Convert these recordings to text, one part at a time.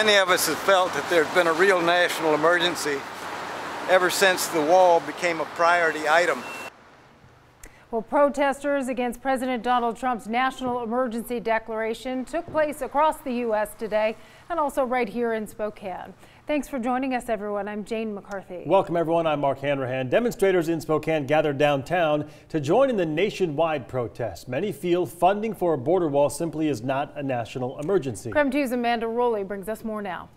Many of us have felt that there's been a real national emergency ever since the wall became a priority item. Well, protesters against President Donald Trump's national emergency declaration took place across the U.S. today and also right here in Spokane. Thanks for joining us, everyone. I'm Jane McCarthy. Welcome, everyone. I'm Mark Hanrahan. Demonstrators in Spokane gathered downtown to join in the nationwide protest. Many feel funding for a border wall simply is not a national emergency. KREM 2's Amanda Rowley brings us more now.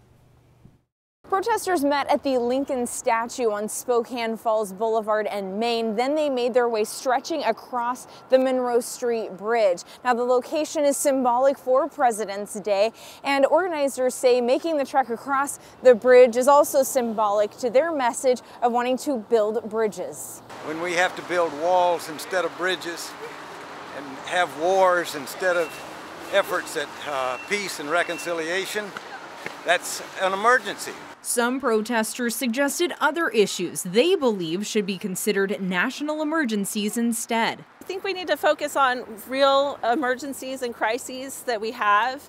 Protesters met at the Lincoln statue on Spokane Falls Boulevard and Main. Then they made their way stretching across the Monroe Street Bridge. Now, the location is symbolic for President's Day, and organizers say making the trek across the bridge is also symbolic to their message of wanting to build bridges. When we have to build walls instead of bridges and have wars instead of efforts at peace and reconciliation, that's an emergency. Some protesters suggested other issues they believe should be considered national emergencies instead. I think we need to focus on real emergencies and crises that we have.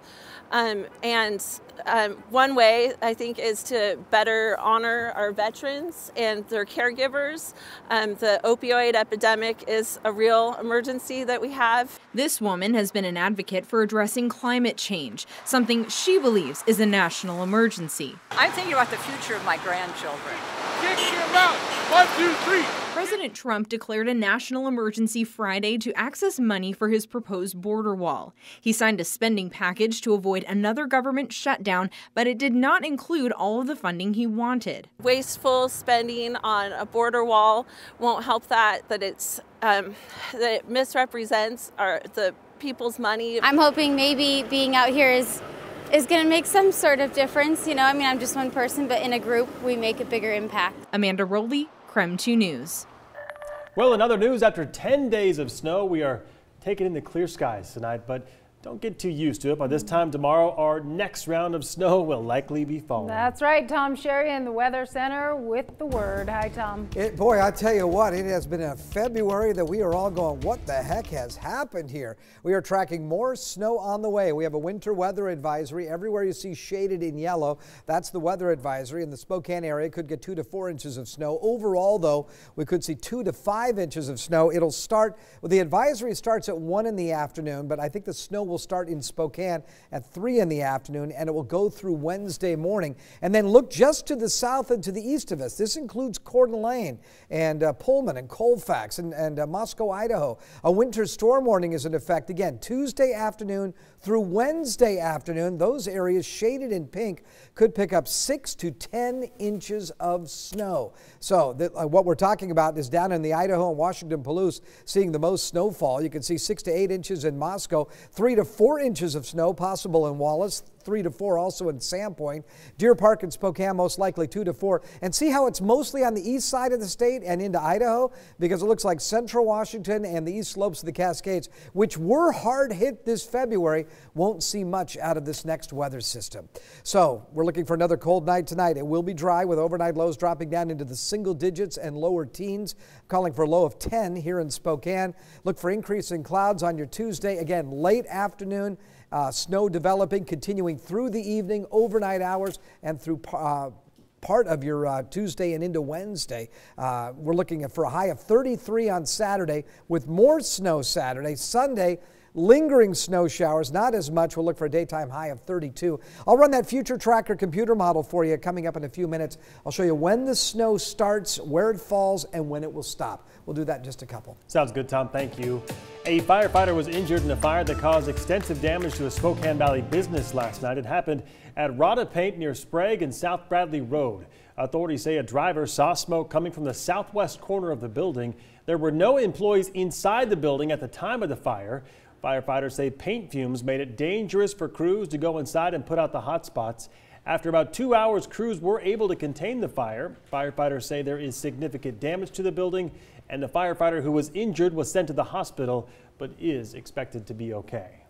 One way, I think, is to better honor our veterans and their caregivers. The opioid epidemic is a real emergency that we have. This woman has been an advocate for addressing climate change, something she believes is a national emergency. I'm thinking about the future of my grandchildren. Kick him out! 1, 2, 3! President Trump declared a national emergency Friday to access money for his proposed border wall. He signed a spending package to avoid another government shutdown, but it did not include all of the funding he wanted. Wasteful spending on a border wall won't help that it misrepresents the people's money. I'm hoping maybe being out here is going to make some sort of difference. You know, I mean, I'm just one person, but in a group, we make a bigger impact. Amanda Rowley, KREM 2 News. Well, in other news, after 10 days of snow, we are taking in the clear skies tonight, but don't get too used to it. By this time tomorrow, our next round of snow will likely be falling. That's right. Tom Sherry in the Weather Center with the word. Hi, Tom. Boy, I tell you what, it has been a February that we are all going, what the heck has happened here? We are tracking more snow on the way. We have a winter weather advisory. Everywhere you see shaded in yellow, that's the weather advisory. In the Spokane area, could get 2 to 4 inches of snow. Overall, though, we could see 2 to 5 inches of snow. It'll start, well, the advisory starts at 1 in the afternoon, but I think the snow will start in Spokane at 3 in the afternoon, and it will go through Wednesday morning. And then look just to the south and to the east of us. This includes Coeur d'Alene and Pullman and Colfax and Moscow, Idaho. A winter storm warning is in effect again Tuesday afternoon through Wednesday afternoon. Those areas shaded in pink could pick up 6 to 10 inches of snow. So what we're talking about is down in the Idaho and Washington Palouse seeing the most snowfall. You can see 6 to 8 inches in Moscow, 3 to 4 inches of snow possible in Wallace, 3 to 4 also in Sandpoint. Deer Park and Spokane most likely 2 to 4. And see how it's mostly on the east side of the state and into Idaho, because it looks like central Washington and the east slopes of the Cascades, which were hard hit this February, won't see much out of this next weather system. So we're looking for another cold night tonight. It will be dry with overnight lows dropping down into the single digits and lower teens, calling for a low of 10 here in Spokane. Look for increasing clouds on your Tuesday. Again, late afternoon. Snow developing, continuing through the evening, overnight hours, and through part of your Tuesday and into Wednesday. We're looking for a high of 33 on Saturday with more snow Saturday. Sunday, lingering snow showers, not as much. We'll look for a daytime high of 32. I'll run that future tracker computer model for you coming up in a few minutes. I'll show you when the snow starts, where it falls, and when it will stop. We'll do that in just a couple. Sounds good, Tom. Thank you. A firefighter was injured in a fire that caused extensive damage to a Spokane Valley business last night. It happened at Rada Paint near Sprague and South Bradley Road. Authorities say a driver saw smoke coming from the southwest corner of the building. There were no employees inside the building at the time of the fire. Firefighters say paint fumes made it dangerous for crews to go inside and put out the hot spots. After about 2 hours, crews were able to contain the fire. Firefighters say there is significant damage to the building, and the firefighter who was injured was sent to the hospital, but is expected to be okay.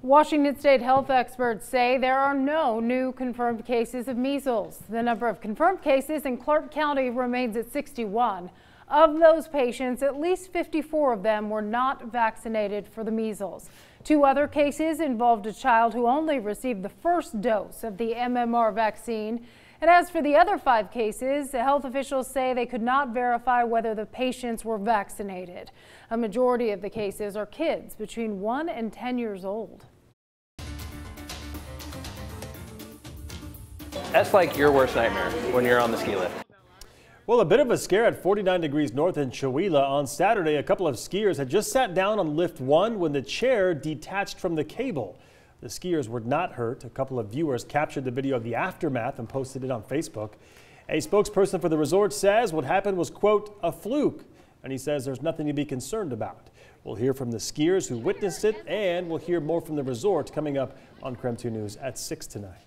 Washington State health experts say there are no new confirmed cases of measles. The number of confirmed cases in Clark County remains at 61. Of those patients, at least 54 of them were not vaccinated for the measles. 2 other cases involved a child who only received the first dose of the MMR vaccine. And as for the other 5 cases, the health officials say they could not verify whether the patients were vaccinated. A majority of the cases are kids between 1 and 10 years old. That's like your worst nightmare when you're on the ski lift. Well, a bit of a scare at 49 degrees north in Chewelah. On Saturday, a couple of skiers had just sat down on lift 1 when the chair detached from the cable. The skiers were not hurt. A couple of viewers captured the video of the aftermath and posted it on Facebook. A spokesperson for the resort says what happened was, quote, a fluke. And he says there's nothing to be concerned about. We'll hear from the skiers who witnessed it, and we'll hear more from the resort coming up on KREM 2 News at 6 tonight.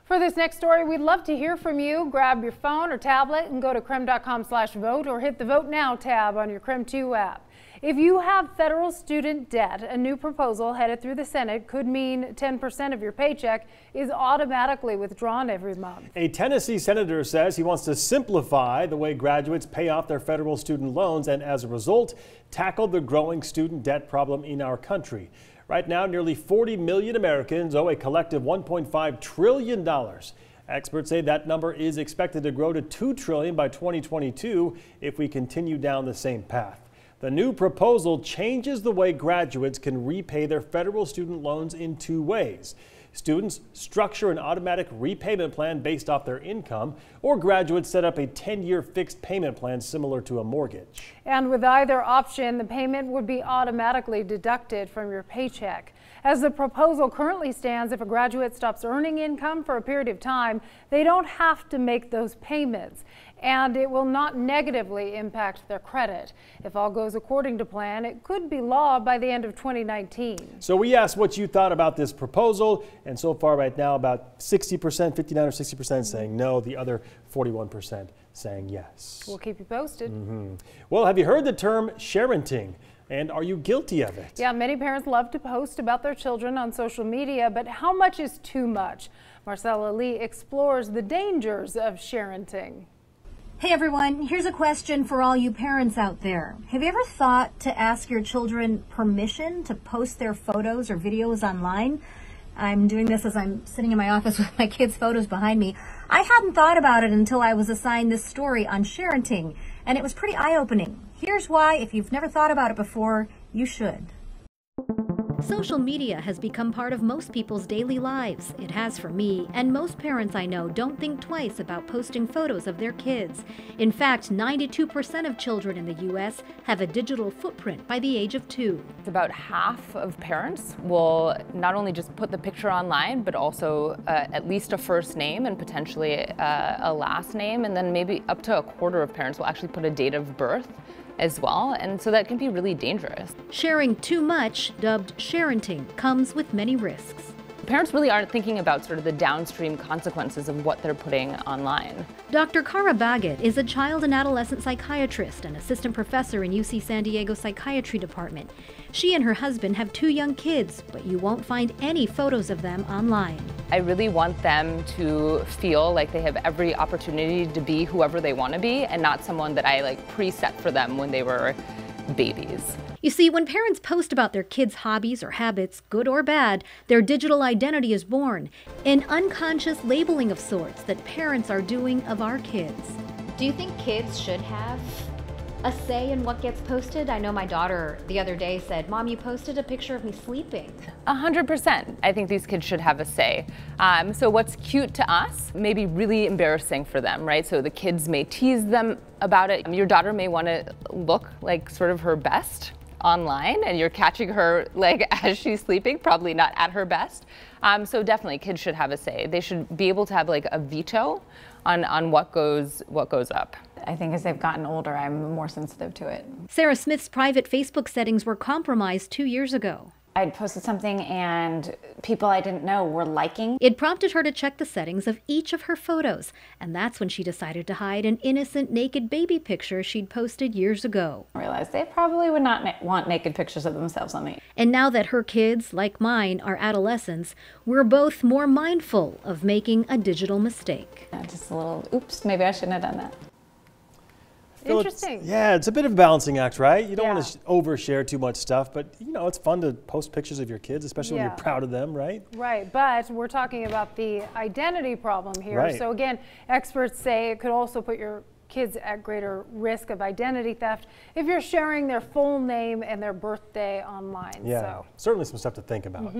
For this next story, we'd love to hear from you. Grab your phone or tablet and go to krem.com/vote or hit the Vote Now tab on your KREM 2 app. If you have federal student debt, a new proposal headed through the Senate could mean 10% of your paycheck is automatically withdrawn every month. A Tennessee senator says he wants to simplify the way graduates pay off their federal student loans and, as a result, tackle the growing student debt problem in our country. Right now, nearly 40 million Americans owe a collective $1.5 trillion. Experts say that number is expected to grow to $2 trillion by 2022 if we continue down the same path. The new proposal changes the way graduates can repay their federal student loans in 2 ways. Students structure an automatic repayment plan based off their income, or graduates set up a 10-year fixed payment plan similar to a mortgage. And with either option, the payment would be automatically deducted from your paycheck. As the proposal currently stands, if a graduate stops earning income for a period of time, they don't have to make those payments, and it will not negatively impact their credit. If all goes according to plan, it could be law by the end of 2019. So we asked what you thought about this proposal, and so far right now about 60%, 59 or 60% saying no, the other 41% saying yes. We'll keep you posted. Well, have you heard the term sharenting? And are you guilty of it? Yeah, many parents love to post about their children on social media, but how much is too much? Marcella Lee explores the dangers of sharenting. Hey everyone, here's a question for all you parents out there. Have you ever thought to ask your children permission to post their photos or videos online? I'm doing this as I'm sitting in my office with my kids' photos behind me. I hadn't thought about it until I was assigned this story on sharenting, and it was pretty eye-opening. Here's why, if you've never thought about it before, you should. Social media has become part of most people's daily lives. It has for me, and most parents I know don't think twice about posting photos of their kids. In fact, 92% of children in the U.S. have a digital footprint by the age of 2. About half of parents will not only just put the picture online, but also at least a first name and potentially a last name, and then maybe up to a quarter of parents will actually put a date of birth as well, and so that can be really dangerous. Sharing too much, dubbed sharenting, comes with many risks. Parents really aren't thinking about sort of the downstream consequences of what they're putting online. Dr. Cara Baggett is a child and adolescent psychiatrist and assistant professor in UC San Diego Psychiatry Department. She and her husband have 2 young kids, but you won't find any photos of them online. I really want them to feel like they have every opportunity to be whoever they want to be and not someone that I preset for them when they were babies. You see, when parents post about their kids' hobbies or habits, good or bad, their digital identity is born, an unconscious labeling of sorts that parents are doing of our kids. Do you think kids should have a say in what gets posted? I know my daughter the other day said, "Mom, you posted a picture of me sleeping." 100%. I think these kids should have a say. So what's cute to us may be really embarrassing for them, right? So the kids may tease them about it. Your daughter may want to look like sort of her best online, and you're catching her as she's sleeping, probably not at her best. So definitely kids should have a say. They should be able to have a veto on what goes up. I think as they've gotten older, I'm more sensitive to it. Sarah Smith's private Facebook settings were compromised 2 years ago. I'd posted something and people I didn't know were liking. It prompted her to check the settings of each of her photos, and that's when she decided to hide an innocent naked baby picture she'd posted years ago. I realized they probably would not want naked pictures of themselves on me. And now that her kids, like mine, are adolescents, we're both more mindful of making a digital mistake. Just a little, oops, maybe I shouldn't have done that. Interesting. Yeah, it's a bit of a balancing act, right? You don't want to overshare too much stuff, but you know, it's fun to post pictures of your kids, especially when you're proud of them, right? Right, but we're talking about the identity problem here. Right. So again, experts say it could also put your kids at greater risk of identity theft if you're sharing their full name and their birthday online. Yeah, certainly some stuff to think about.